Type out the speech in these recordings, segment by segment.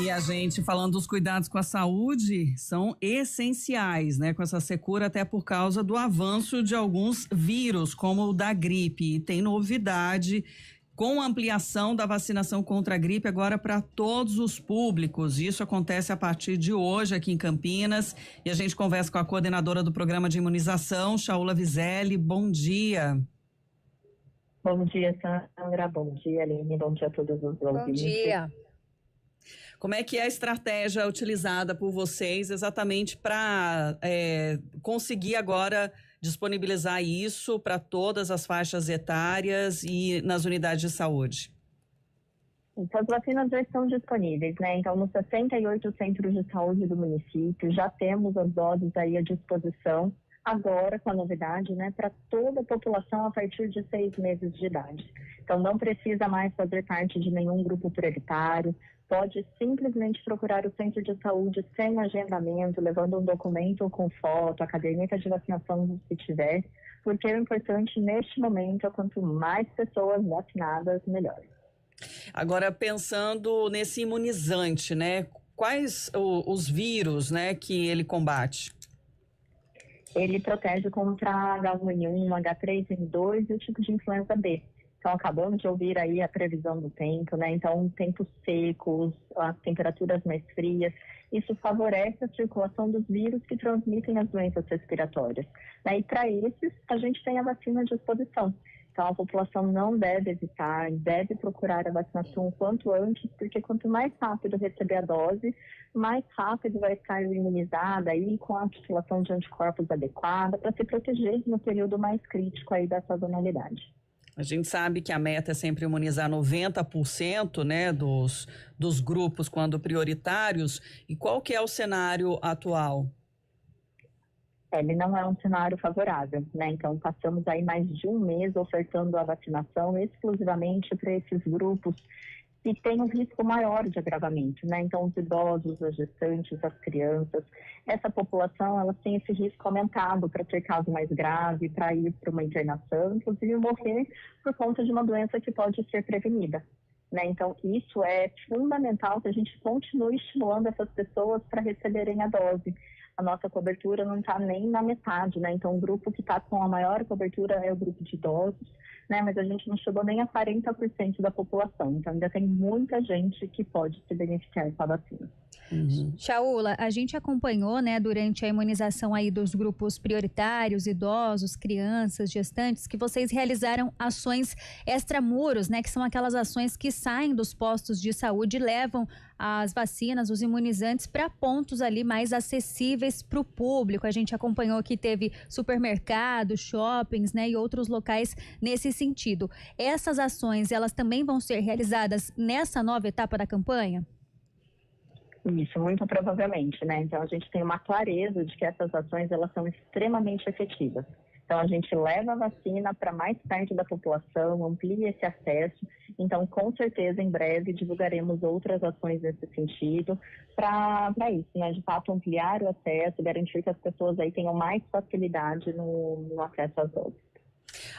E a gente falando dos cuidados com a saúde são essenciais, né? Com essa secura, até por causa do avanço de alguns vírus, como o da gripe. E tem novidade com a ampliação da vacinação contra a gripe agora para todos os públicos. Isso acontece a partir de hoje aqui em Campinas. E a gente conversa com a coordenadora do programa de imunização, Chaula Vizelli. Bom dia. Bom dia, Sandra. Bom dia, Aline. Bom dia a todos os ouvintes. Bom dia. Como é que é a estratégia utilizada por vocês exatamente para conseguir agora disponibilizar isso para todas as faixas etárias e nas unidades de saúde? Então, as vacinas já estão disponíveis, né? Então, nos 68 centros de saúde do município, já temos as doses aí à disposição, agora com a novidade, né, para toda a população a partir de 6 meses de idade. Então, não precisa mais fazer parte de nenhum grupo prioritário, pode simplesmente procurar o centro de saúde sem agendamento, levando um documento com foto, a caderneta de vacinação se tiver, porque o importante neste momento é quanto mais pessoas vacinadas, melhor. Agora, pensando nesse imunizante, né, quais os vírus, né, que ele combate? Ele protege contra H1N1, H3N2 e o tipo de influenza B. Então, acabamos de ouvir aí a previsão do tempo, né? Então, tempos secos, as temperaturas mais frias, isso favorece a circulação dos vírus que transmitem as doenças respiratórias. Né? E para esses, a gente tem a vacina à disposição. Então, a população não deve evitar, deve procurar a vacinação o quanto antes, porque quanto mais rápido receber a dose, mais rápido vai estar imunizada aí com a titulação de anticorpos adequada para se proteger no período mais crítico aí da sazonalidade. A gente sabe que a meta é sempre imunizar 90%, né, dos grupos quando prioritários. E qual que é o cenário atual? Ele não é um cenário favorável, né? Então, passamos aí mais de um mês ofertando a vacinação exclusivamente para esses grupos que têm um risco maior de agravamento, né? Então, os idosos, as gestantes, as crianças, essa população, elas têm esse risco aumentado para ter caso mais grave, para ir para uma internação, inclusive morrer por conta de uma doença que pode ser prevenida. Né? Então, isso é fundamental que a gente continue estimulando essas pessoas para receberem a dose. A nossa cobertura não está nem na metade, né? Então, o grupo que está com a maior cobertura é o grupo de idosos, né? Mas a gente não chegou nem a 40% da população. Então, ainda tem muita gente que pode se beneficiar com a vacina. Chaula, a gente acompanhou, né, durante a imunização aí dos grupos prioritários, idosos, crianças, gestantes, que vocês realizaram ações extramuros, né, que são aquelas ações que saem dos postos de saúde e levam as vacinas, os imunizantes para pontos ali mais acessíveis para o público. A gente acompanhou que teve supermercados, shoppings, né, e outros locais nesse sentido. Essas ações, elas também vão ser realizadas nessa nova etapa da campanha? Isso, muito provavelmente, né? Então, a gente tem uma clareza de que essas ações, elas são extremamente efetivas. Então, a gente leva a vacina para mais perto da população, amplia esse acesso. Então, com certeza, em breve, divulgaremos outras ações nesse sentido para isso, né? De fato, ampliar o acesso, garantir que as pessoas aí tenham mais facilidade no acesso às doses.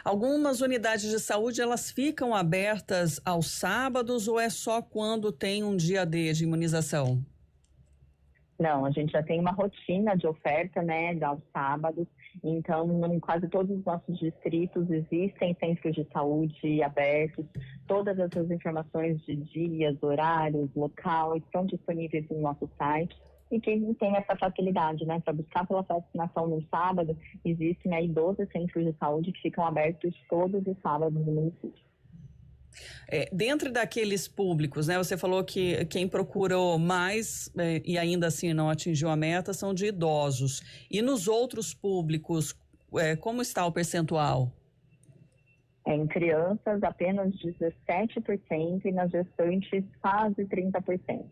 Algumas unidades de saúde, elas ficam abertas aos sábados ou é só quando tem um dia D de imunização? Não, a gente já tem uma rotina de oferta, né, aos sábados. Então, em quase todos os nossos distritos existem centros de saúde abertos. Todas essas informações de dias, horários, local estão disponíveis no nosso site. E quem tem essa facilidade, né, para buscar pela vacinação no sábado, existem aí 12 centros de saúde que ficam abertos todos os sábados no município. Dentro daqueles públicos, né, você falou que quem procurou mais e ainda assim não atingiu a meta são de idosos. E nos outros públicos, como está o percentual? Em crianças, apenas 17% e nas gestantes, quase 30%.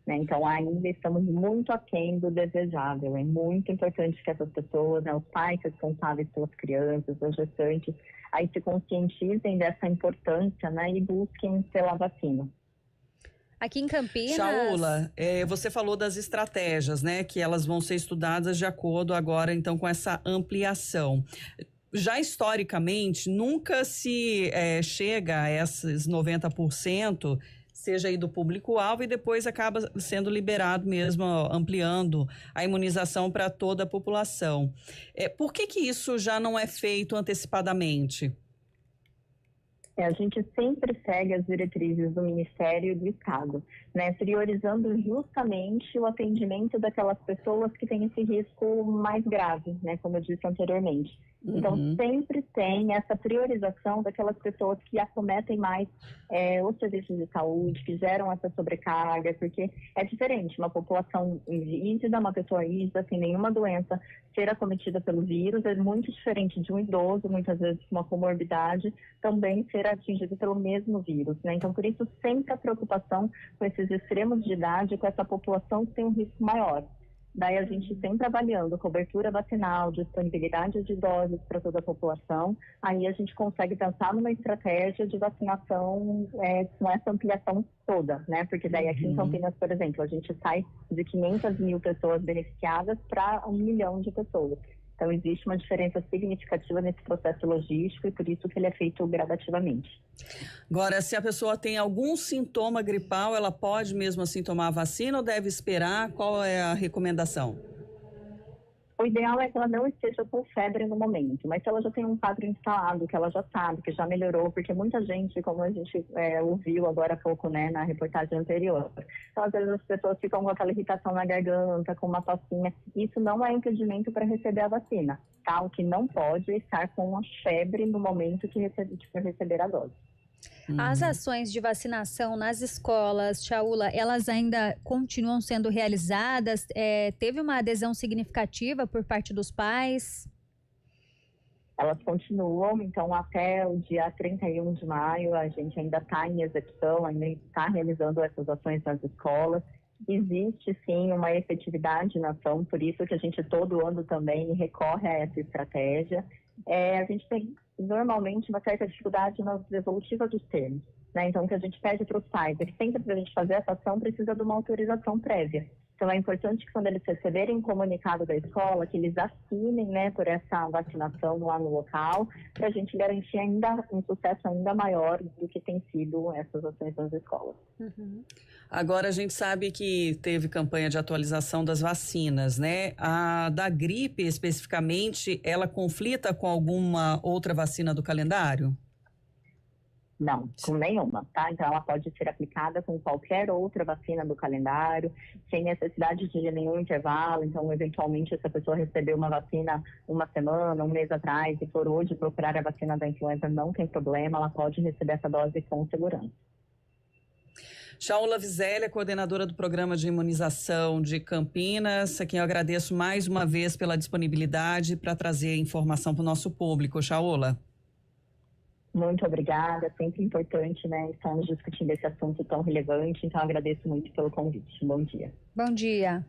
Né? Então, ainda estamos muito aquém do desejável. É muito importante que essas pessoas, né, os pais responsáveis pelas crianças, as gestantes, aí se conscientizem dessa importância, né, e busquem pela vacina. Aqui em Campinas... Chaula, você falou das estratégias, né, que elas vão ser estudadas de acordo agora, então, com essa ampliação. Já historicamente, nunca se chega a esses 90%, seja aí do público-alvo e depois acaba sendo liberado mesmo, ampliando a imunização para toda a população. Por que isso já não é feito antecipadamente? A gente sempre segue as diretrizes do Ministério e do Estado, né, priorizando justamente o atendimento daquelas pessoas que têm esse risco mais grave, né, como eu disse anteriormente. Então, sempre tem essa priorização daquelas pessoas que acometem mais os serviços de saúde, que geram essa sobrecarga, porque é diferente uma população rígida, uma pessoa rígida, sem nenhuma doença, ser acometida pelo vírus, é muito diferente de um idoso, muitas vezes com uma comorbidade, também ser atingido pelo mesmo vírus, né? Então, por isso, sempre a preocupação com esses extremos de idade, com essa população que tem um risco maior. Daí a gente sempre avaliando cobertura vacinal, disponibilidade de doses para toda a população, aí a gente consegue pensar numa estratégia de vacinação com essa ampliação toda, né? Porque daí aqui em Campinas, por exemplo, a gente sai de 500 mil pessoas beneficiadas para 1 milhão de pessoas. Então, existe uma diferença significativa nesse processo logístico e por isso que ele é feito gradativamente. Agora, se a pessoa tem algum sintoma gripal, ela pode mesmo assim tomar a vacina ou deve esperar? Qual é a recomendação? O ideal é que ela não esteja com febre no momento, mas se ela já tem um quadro instalado, que ela já sabe, que já melhorou, porque muita gente, como a gente ouviu agora há pouco, né, na reportagem anterior, então às vezes as pessoas ficam com aquela irritação na garganta, com uma tossinha, isso não é impedimento para receber a vacina, tá? O que não pode é estar com uma febre no momento que receber a dose. As ações de vacinação nas escolas, Chaula, elas ainda continuam sendo realizadas? Teve uma adesão significativa por parte dos pais? Elas continuam, então até o dia 31 de maio a gente ainda está em execução, ainda está realizando essas ações nas escolas. Existe sim uma efetividade na ação, por isso que a gente todo ano também recorre a essa estratégia. A gente tem normalmente uma certa dificuldade na devolutiva dos termos, né? Então o que a gente pede para os pais é que sempre para a gente fazer essa ação precisa de uma autorização prévia. Então é importante que quando eles receberem um comunicado da escola, que eles assinem, né, por essa vacinação lá no local, para a gente garantir ainda um sucesso ainda maior do que tem sido essas ações nas escolas. Agora a gente sabe que teve campanha de atualização das vacinas, né? A da gripe especificamente, ela conflita com alguma outra vacina do calendário? Não, com nenhuma, tá? Então ela pode ser aplicada com qualquer outra vacina do calendário, sem necessidade de nenhum intervalo. Então, eventualmente, se a pessoa recebeu uma vacina uma semana, um mês atrás, e for hoje procurar a vacina da influenza, não tem problema, ela pode receber essa dose com segurança. Chaula Vizélia, coordenadora do Programa de Imunização de Campinas, a quem eu agradeço mais uma vez pela disponibilidade para trazer informação para o nosso público. Chaula. Muito obrigada, é sempre importante, né, estarmos discutindo esse assunto tão relevante, então agradeço muito pelo convite. Bom dia. Bom dia.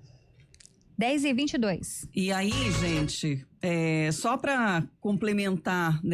10h22. E aí, gente, só para complementar, né?